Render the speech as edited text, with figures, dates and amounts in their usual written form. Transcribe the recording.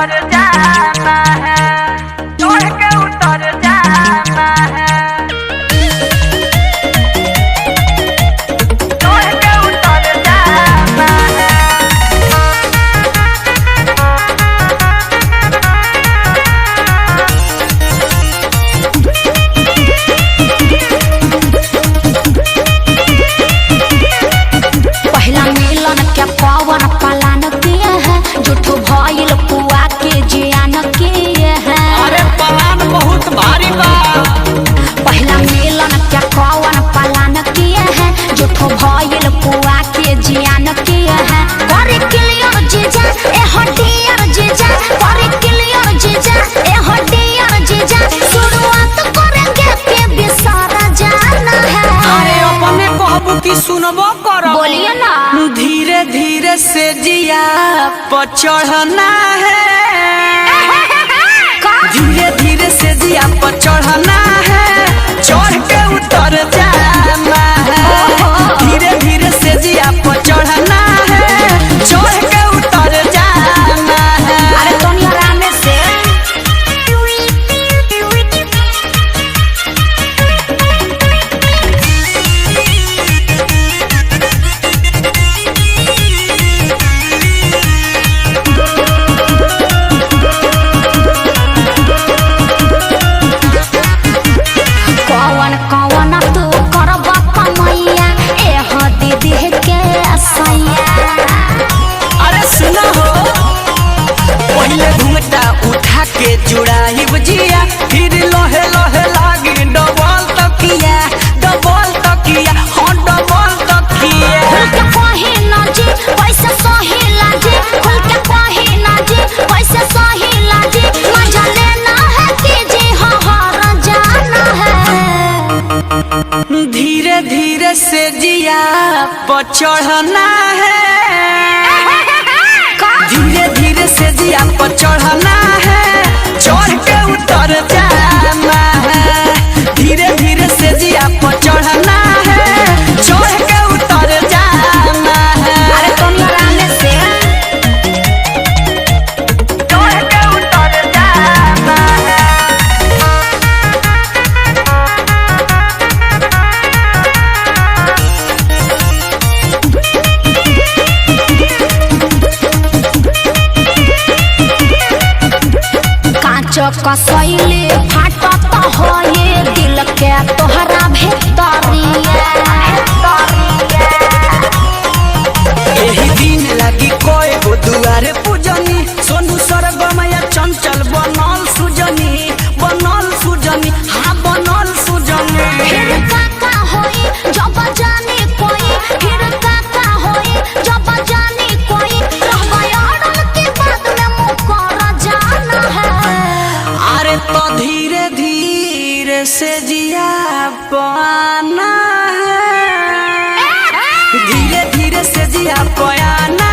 उतर जाना है, चढ़ के उतर जाना है, चढ़ के उतर जाना है। पहला मिलन के पवन पलान किए हैं, झूठो भइल पुआ के जियान किए हैं। अरे पलान बहुत भारी बा। पहला मिलन के पवन पलान किए हैं, झूठो भइल पुआ के जियान किए हैं। करे क्लियर जीजा ए हटियर जीजा, करे क्लियर जीजा ए हटियर जीजा, शुरुआत करेंगे के बिसारा जाना है। अरे अपने कहबू की सुनबो करो, बोलिए ना। धीरे धीरे से जिया पर चढ़ना है, धीरे धीरे से जिया पर चढ़ना है, चढ़ के उतर जाना है। धीरे धीरे से जिया पर चढ़ना है, चढ़ के उतर जाना है। अरे तोनी आराम से। कौन कौन तू करबा कमैया ए हो दीदी के असैया। अरे सुना हो, पहले घूंघटा उठा के जुड़ाई बुझिया, फिर लोहे लोहे लागी डबल तकिया, डबल तकिया, हाँ डबल तकिया। खुल के कही ना जी पैसे सही लाजी, खुल के कही ना जी पैसे सही लाजी, मजा लेना है कि जी हाँ हार जाना है। धीरे धीरे से जिया पर चढ़ना है, धीरे धीरे से जिया पर चढ़ना है, चढ़ के उतर जाना है। धीरे धीरे से जिया पर चढ़ना है, चढ़ के उतर जाना है। अरे तोनी आराम से। चढ़ के उतर जाना है। कांच कसैले फाटत हो ये दिल के तोहरा भीतरिया। एही दिन लगी कोई गो दुआरे पूजनी, सोनू सरगमया चंचल बनल सुजनी, बनल सुजनी, हाँ बनल सुजनी। फिर काका होई जब जानी कोई, फिर काका होई जब जानी कोई, रहबा अड़ल के बाद में मुकर जाना है। अरे तो धीरे धीरे से जिया पाना है, धीरे धीरे से जिया पाना